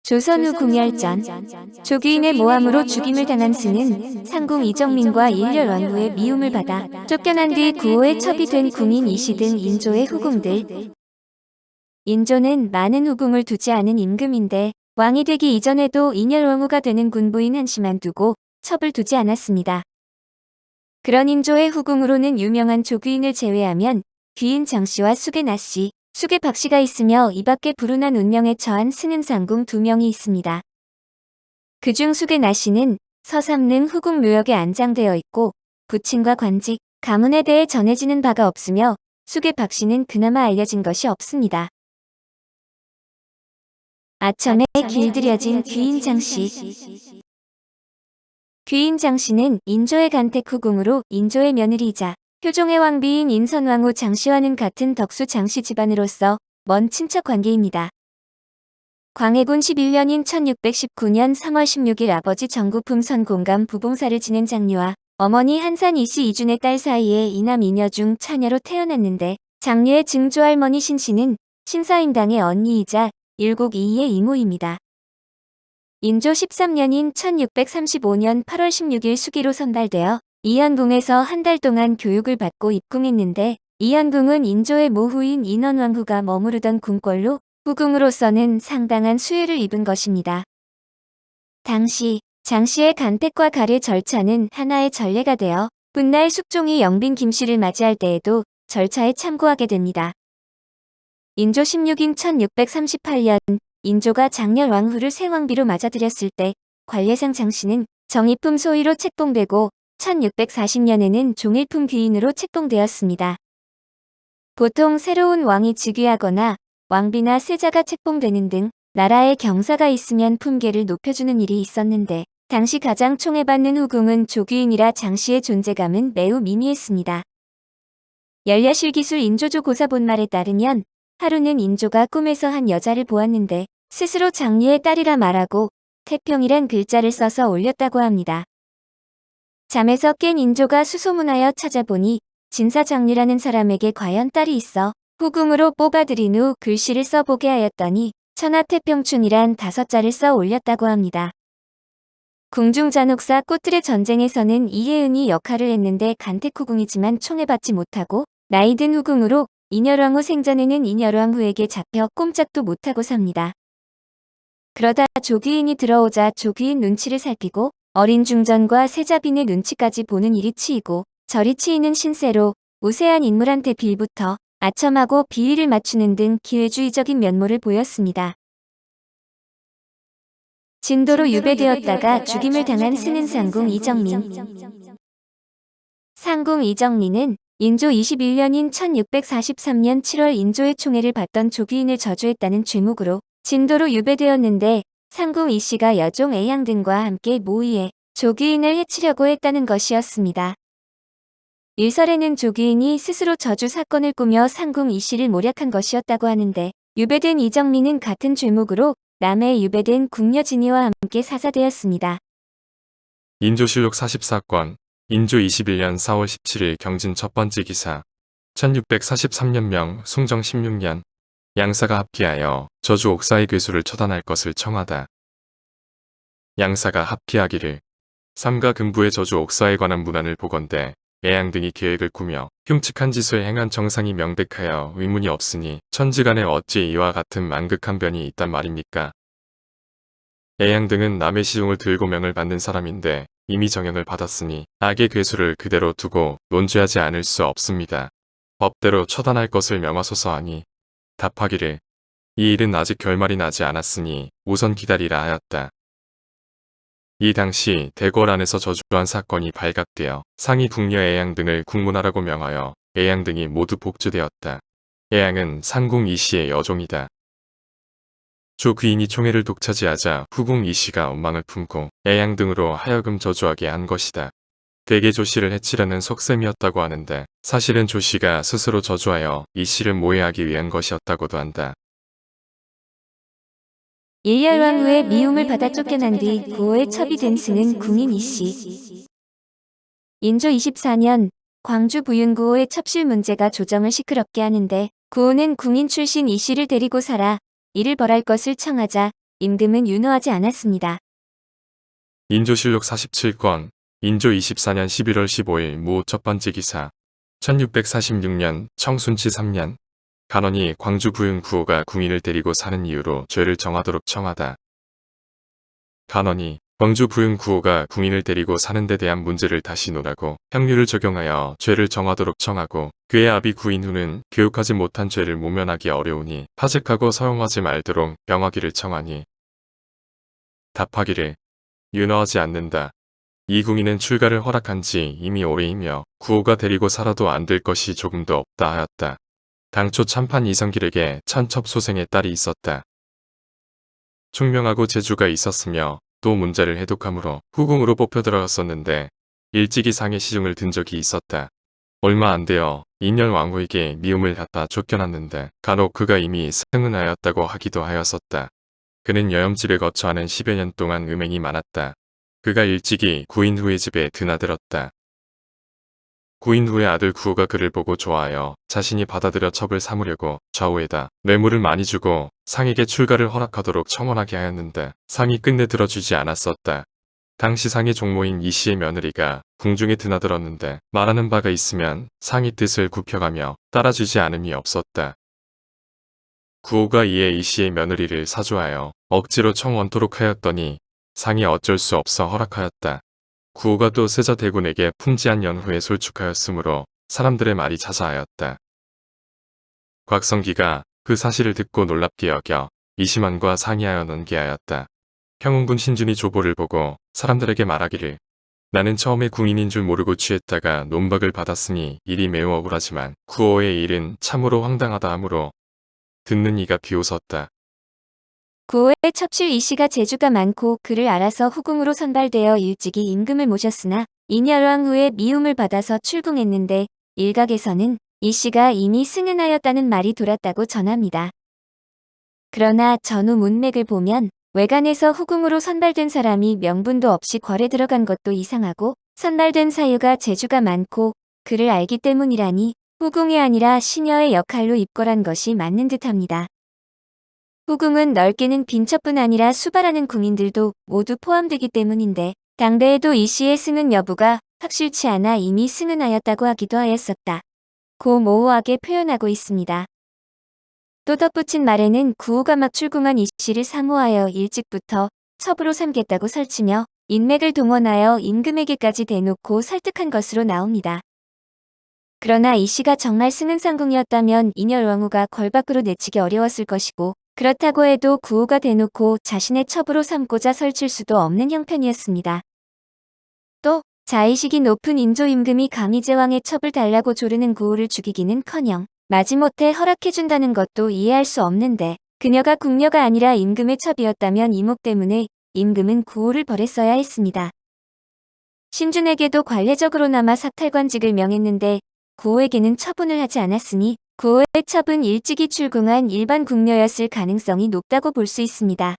조선 후 궁열전, 조귀인의 모함으로 죽임을 당한 스는 상궁 이정민과 일렬 왕후의 미움을 받아 쫓겨난 뒤 구호에 첩이 된 궁인 이씨 등 인조의 후궁들. 인조는 많은 후궁을 두지 않은 임금인데 왕이 되기 이전에도 인열 왕후가 되는 군부인 한씨만 두고 첩을 두지 않았습니다. 그런 인조의 후궁으로는 유명한 조귀인을 제외하면 귀인 정씨와 수계 나씨, 수계 박씨가 있으며 이 밖에 불운한 운명에 처한 스는 상궁 2명이 있습니다. 그중 수계 나씨는 서삼릉 후궁 묘역에 안장되어 있고 부친과 관직, 가문에 대해 전해지는 바가 없으며 수계 박씨는 그나마 알려진 것이 없습니다. 아첨에 길들여진 귀인 장씨. 귀인 장씨는 인조의 간택 후궁으로 인조의 며느리이자 효종의 왕비인 인선왕후 장씨와는 같은 덕수 장씨 집안으로서 먼 친척 관계입니다. 광해군 11년인 1619년 3월 16일 아버지 정구품 선공감 부봉사를 지낸 장류와 어머니 한산 이씨 이준의 딸 사이에 이남 이녀 중 차녀로 태어났는데 장류의 증조할머니 신씨는 신사임당의 언니이자 일곡 이의 이모입니다. 인조 13년인 1635년 8월 16일 수기로 선발되어 이현궁에서 한 달 동안 교육을 받고 입궁했는데 이현궁은 인조의 모후인 인원왕후가 머무르던 궁궐로 후궁으로서는 상당한 수혜를 입은 것입니다. 당시 장씨의 간택과 가례 절차는 하나의 전례가 되어 훗날 숙종이 영빈 김씨를 맞이할 때에도 절차에 참고하게 됩니다. 인조 16인 1638년 인조가 장렬 왕후를 생왕비로 맞아들였을 때 관례상 장씨는 정의품 소위로 책봉되고 1640년에는 종일품 귀인으로 책봉되었습니다. 보통 새로운 왕이 즉위하거나 왕비나 세자가 책봉되는 등 나라에 경사가 있으면 품계를 높여주는 일이 있었는데 당시 가장 총애받는 후궁은 조귀인이라 장씨의 존재감은 매우 미미했습니다. 열야실기술 인조조 고사본말에 따르면 하루는 인조가 꿈에서 한 여자를 보았는데 스스로 장리의 딸이라 말하고 태평이란 글자를 써서 올렸다고 합니다. 잠에서 깬 인조가 수소문하여 찾아보니 진사장리라는 사람에게 과연 딸이 있어 후궁으로 뽑아들인 후 글씨를 써보게 하였더니 천하태평춘이란 5자를 써 올렸다고 합니다. 궁중잔혹사 꽃들의 전쟁에서는 이혜은이 역할을 했는데 간택후궁이지만 총애받지 못하고 나이든 후궁으로 인열왕후 생전에는 인열왕후에게 잡혀 꼼짝도 못하고 삽니다. 그러다 조귀인이 들어오자 조귀인 눈치를 살피고 어린 중전과 세자빈의 눈치까지 보는 일이 치이고 저리 치이는 신세로 우세한 인물한테 빌부터 아첨하고 비위를 맞추는 등 기회주의적인 면모를 보였습니다. 진도로 유배되었다가 죽임을 당한 스는 상궁 이정민. 상궁 이정민은 인조 21년인 1643년 7월 인조의 총애를 받던 조귀인을 저주했다는 죄목으로 진도로 유배되었는데 상궁 이씨가 여종 애양 등과 함께 모의해 조귀인을 해치려고 했다는 것이었습니다. 일설에는 조귀인이 스스로 저주 사건을 꾸며 상궁 이씨를 모략한 것이었다고 하는데 유배된 이정민은 같은 죄목으로 남해에 유배된 궁녀진이와 함께 사자되었습니다. 인조실록 44권 인조 21년 4월 17일 경진 첫 번째 기사 1643년명 숭정 16년 양사가 합기하여 저주 옥사의 괴수를 처단할 것을 청하다. 양사가 합기하기를 삼가 금부의 저주 옥사에 관한 문안을 보건대 애양 등이 계획을 꾸며 흉측한 짓을 행한 정상이 명백하여 의문이 없으니 천지간에 어찌 이와 같은 만극한 변이 있단 말입니까? 애양 등은 남의 시중을 들고 명을 받는 사람인데 이미 정형을 받았으니 악의 괴수를 그대로 두고 논죄하지 않을 수 없습니다. 법대로 처단할 것을 명하소서 하니 답하기를 이 일은 아직 결말이 나지 않았으니 우선 기다리라 하였다. 이 당시 대궐 안에서 저주한 사건이 발각되어 상위 궁녀 애양 등을 국문하라고 명하여 애양 등이 모두 복주되었다. 애양은 상궁 이씨의 여종이다. 조귀인이 총애를 독차지하자 후궁 이씨가 원망을 품고 애양 등으로 하여금 저주하게 한 것이다. 대개 조씨를 해치려는 속셈이었다고 하는데 사실은 조씨가 스스로 저주하여 이씨를 모해하기 위한 것이었다고도 한다. 일열왕후의 미움을 받아 쫓겨난 뒤 구호에 첩이 된 스는 궁인 이씨. 인조 24년 광주 부윤구호의 첩실 문제가 조정을 시끄럽게 하는데 구호는 궁인 출신 이씨를 데리고 살아 이를 벌할 것을 청하자 임금은 윤호하지 않았습니다. 인조실록 47권 인조 24년 11월 15일 무 첫 번째 기사 1646년 청순치 3년 간원이 광주 부윤 구호가 궁인을 데리고 사는 이유로 죄를 정하도록 청하다. 간원이 광주 부윤 구호가 궁인을 데리고 사는 데 대한 문제를 다시 노라고 형률을 적용하여 죄를 정하도록 청하고 그의 아비 구인후는 교육하지 못한 죄를 모면하기 어려우니 파직하고 서용하지 말도록 명하기를 청하니 답하기를 윤허하지 않는다. 이 궁인은 출가를 허락한 지 이미 오래이며 구호가 데리고 살아도 안 될 것이 조금도 없다 하였다. 당초 참판 이성길에게 천첩소생의 딸이 있었다. 총명하고 재주가 있었으며 또 문제를 해독함으로 후궁으로 뽑혀 들어갔었는데 일찍이 상의 시중을 든 적이 있었다. 얼마 안 되어 인열 왕후에게 미움을 갖다 쫓겨났는데 간혹 그가 이미 승은하였다고 하기도 하였었다. 그는 여염집에 거처하는 10여 년 동안 음행이 많았다. 그가 일찍이 구인후의 집에 드나들었다. 구인후의 아들 구호가 그를 보고 좋아하여 자신이 받아들여 첩을 삼으려고 좌우에다 뇌물을 많이 주고 상에게 출가를 허락하도록 청원하게 하였는데 상이 끝내 들어주지 않았었다. 당시 상의 종모인 이씨의 며느리가 궁중에 드나들었는데 말하는 바가 있으면 상의 뜻을 굽혀가며 따라주지 않음이 없었다. 구호가 이에 이씨의 며느리를 사주하여 억지로 청원토록 하였더니 상이 어쩔 수 없어 허락하였다. 구호가 또 세자대군에게 풍지한 연후에 솔축하였으므로 사람들의 말이 자자하였다. 곽성기가 그 사실을 듣고 놀랍게 여겨 이심원과 상의하여 논계하였다. 형웅군 신준이 조보를 보고 사람들에게 말하기를 나는 처음에 궁인인 줄 모르고 취했다가 논박을 받았으니 일이 매우 억울하지만 구호의 일은 참으로 황당하다 하므로 듣는 이가 비웃었다. 구호의 첩실 이씨가 재주가 많고 그를 알아서 후궁으로 선발되어 일찍이 임금을 모셨으나 인열왕후의 미움을 받아서 출궁했는데 일각에서는 이씨가 이미 승은하였다는 말이 돌았다고 전합니다. 그러나 전후 문맥을 보면 외간에서 후궁으로 선발된 사람이 명분도 없이 궐에 들어간 것도 이상하고 선발된 사유가 재주가 많고 그를 알기 때문이라니 후궁이 아니라 시녀의 역할로 입궐한 것이 맞는 듯합니다. 후궁은 넓게는 빈첩뿐 아니라 수발하는 궁인들도 모두 포함되기 때문인데 당대에도 이씨의 승은 여부가 확실치 않아 이미 승은하였다고 하기도 하였었다. 고 모호하게 표현하고 있습니다. 또 덧붙인 말에는 구호가 막 출궁한 이씨를 사모하여 일찍부터 첩으로 삼겠다고 설치며 인맥을 동원하여 임금에게까지 대놓고 설득한 것으로 나옵니다. 그러나 이씨가 정말 승은상궁이었다면 인열왕후가 궐 밖으로 내치기 어려웠을 것이고 그렇다고 해도 구호가 대놓고 자신의 첩으로 삼고자 설칠 수도 없는 형편이었습니다. 또 자의식이 높은 인조 임금이 감히 제왕의 첩을 달라고 조르는 구호를 죽이기는커녕 마지못해 허락해준다는 것도 이해할 수 없는데 그녀가 궁녀가 아니라 임금의 첩이었다면 이목 때문에 임금은 구호를 벌했어야 했습니다. 신준에게도 관례적으로나마 사탈관직을 명했는데 구호에게는 처분을 하지 않았으니 구호의 첩은 일찍이 출궁한 일반 궁녀였을 가능성이 높다고 볼 수 있습니다.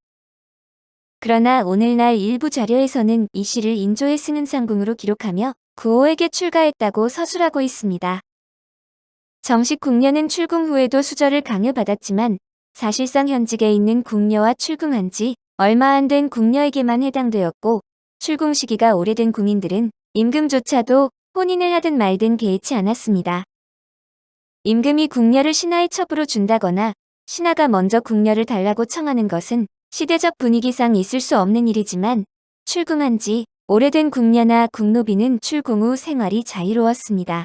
그러나 오늘날 일부 자료에서는 이 시를 인조의 승은상궁으로 기록하며 구호에게 출가했다고 서술하고 있습니다. 정식 궁녀는 출궁 후에도 수절을 강요받았지만 사실상 현직에 있는 궁녀와 출궁한 지 얼마 안 된 궁녀에게만 해당되었고 출궁 시기가 오래된 궁인들은 임금조차도 혼인을 하든 말든 개의치 않았습니다. 임금이 궁녀를 신하의 첩으로 준다거나 신하가 먼저 궁녀를 달라고 청하는 것은 시대적 분위기상 있을 수 없는 일이지만 출궁한 지 오래된 궁녀나 궁노비는 출궁 후 생활이 자유로웠습니다.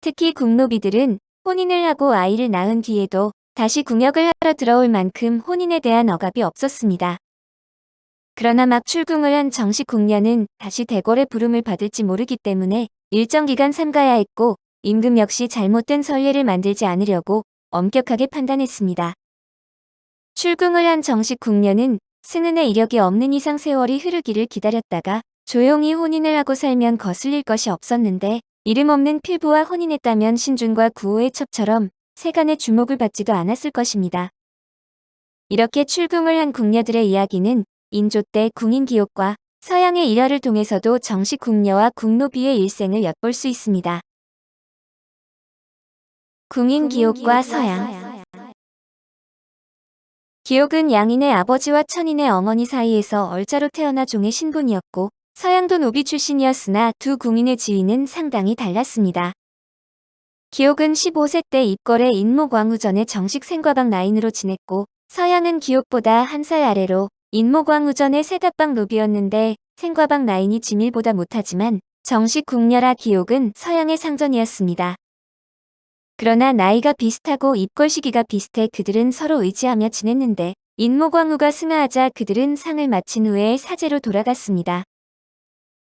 특히 궁노비들은 혼인을 하고 아이를 낳은 뒤에도 다시 궁역을 하러 들어올 만큼 혼인에 대한 억압이 없었습니다. 그러나 막 출궁을 한 정식 궁녀는 다시 대궐의 부름을 받을지 모르기 때문에 일정 기간 삼가야 했고 임금 역시 잘못된 선례를 만들지 않으려고 엄격하게 판단했습니다. 출궁을 한 정식 궁녀는 승은의 이력이 없는 이상 세월이 흐르기를 기다렸다가 조용히 혼인을 하고 살면 거슬릴 것이 없었는데 이름 없는 필부와 혼인했다면 신준과 구호의 첩처럼 세간의 주목을 받지도 않았을 것입니다. 이렇게 출궁을 한 궁녀들의 이야기는 인조 때 궁인 기옥과 서양의 일화를 통해서도 정식 궁녀와 궁노비의 일생을 엿볼 수 있습니다. 궁인 기옥과 서양 기옥은 양인의 아버지와 천인의 어머니 사이에서 얼자로 태어나 종의 신분이었고 서양도 노비 출신이었으나 두 궁인의 지위는 상당히 달랐습니다. 기옥은 15세 때 입궐해 인모광우전의 정식 생과방 라인으로 지냈고 서양은 기옥보다 한 살 아래로 인모광우전의 세답방 노비였는데 생과방 라인이 지밀보다 못하지만 정식 궁녀라 기옥은 서양의 상전이었습니다. 그러나 나이가 비슷하고 입궐 시기가 비슷해 그들은 서로 의지하며 지냈는데 인모광우가 승하하자 그들은 상을 마친 후에 사제로 돌아갔습니다.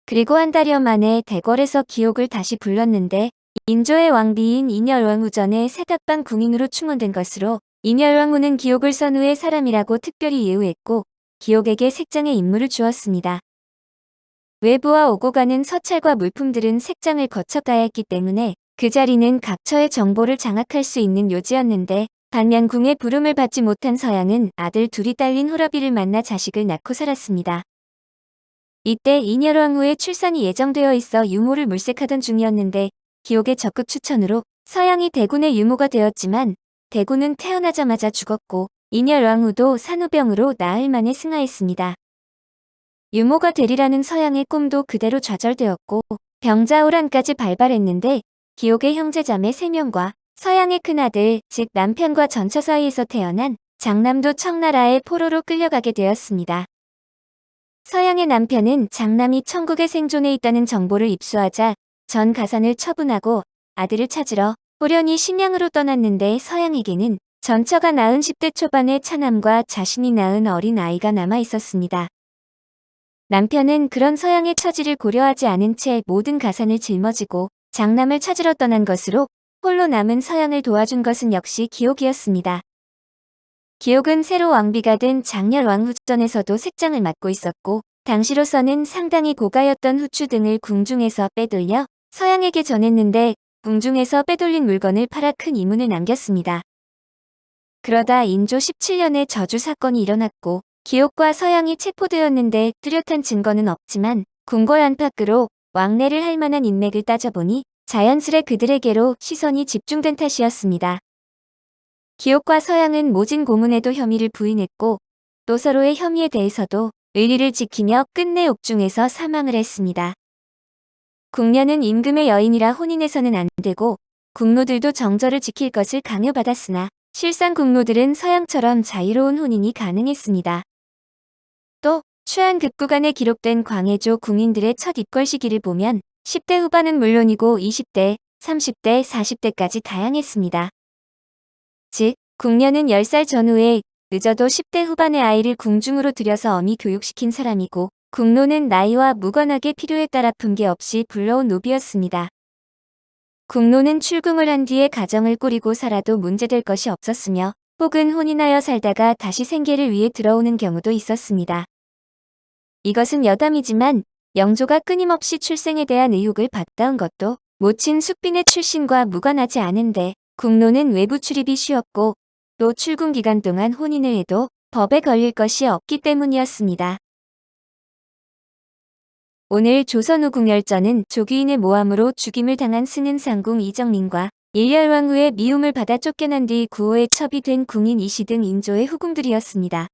그리고 한 달여 만에 대궐에서 기옥을 다시 불렀는데 인조의 왕비인 인열왕후전의 세답방 궁인으로 충원된 것으로 인열왕후는 기옥을 선후의 사람이라고 특별히 예우했고 기옥에게 색장의 임무를 주었습니다. 외부와 오고 가는 서찰과 물품들은 색장을 거쳐 가야 했기 때문에 그 자리는 각처의 정보를 장악할 수 있는 요지였는데 반면 궁의 부름을 받지 못한 서양은 아들 둘이 딸린 호러비를 만나 자식을 낳고 살았습니다. 이때 인열왕후의 출산이 예정되어 있어 유모를 물색하던 중이었는데 기옥의 적극 추천으로 서양이 대군의 유모가 되었지만 대군은 태어나자마자 죽었고 인열왕후도 산후병으로 나흘 만에 승하했습니다. 유모가 되리라는 서양의 꿈도 그대로 좌절되었고 병자호란까지 발발했는데 기옥의 형제자매 3명과 서양의 큰아들 즉 남편과 전처 사이에서 태어난 장남도 청나라의 포로로 끌려가게 되었습니다. 서양의 남편은 장남이 천국에 생존해 있다는 정보를 입수하자 전 가산을 처분하고 아들을 찾으러 호련히 심양으로 떠났는데 서양에게는 전처가 낳은 10대 초반의 차남과 자신이 낳은 어린 아이가 남아 있었습니다. 남편은 그런 서양의 처지를 고려하지 않은 채 모든 가산을 짊어지고 장남을 찾으러 떠난 것으로 홀로 남은 서양을 도와준 것은 역시 기옥이었습니다. 기옥은 새로 왕비가 된 장렬왕후전에서도 색장을 맡고 있었고 당시로서는 상당히 고가였던 후추 등을 궁중에서 빼돌려 서양에게 전했는데 궁중에서 빼돌린 물건을 팔아 큰 이문을 남겼습니다. 그러다 인조 17년에 저주 사건이 일어났고 기옥과 서양이 체포되었는데 뚜렷한 증거는 없지만 궁궐 안팎으로 왕래를 할 만한 인맥을 따져보니 자연스레 그들에게로 시선이 집중된 탓이었습니다. 기옥과 서양은 모진 고문에도 혐의를 부인했고 또 서로의 혐의에 대해서도 의리를 지키며 끝내 옥중에서 사망을 했습니다. 궁녀는 임금의 여인이라 혼인해서는 안 되고 궁노들도 정절을 지킬 것을 강요받았으나 실상 궁노들은 서양처럼 자유로운 혼인이 가능했습니다. 또 추한급구간에 기록된 광해조 궁인들의 첫 입궐 시기를 보면 10대 후반은 물론이고 20대, 30대, 40대까지 다양했습니다. 즉, 궁녀는 10살 전후에 늦어도 10대 후반의 아이를 궁중으로 들여서 어미 교육시킨 사람이고 궁노는 나이와 무관하게 필요에 따라 품계 없이 불러온 노비였습니다. 궁노는 출궁을 한 뒤에 가정을 꾸리고 살아도 문제될 것이 없었으며 혹은 혼인하여 살다가 다시 생계를 위해 들어오는 경우도 있었습니다. 이것은 여담이지만 영조가 끊임없이 출생에 대한 의혹을 받다온 것도 모친 숙빈의 출신과 무관하지 않은데 궁노는 외부 출입이 쉬웠고 또 출궁 기간 동안 혼인을 해도 법에 걸릴 것이 없기 때문이었습니다. 오늘 조선 후 궁열전은 조귀인의 모함으로 죽임을 당한 승은상궁 이정민과 일열왕후의 미움을 받아 쫓겨난 뒤 구호에 첩이 된 궁인 이시 등 인조의 후궁들이었습니다.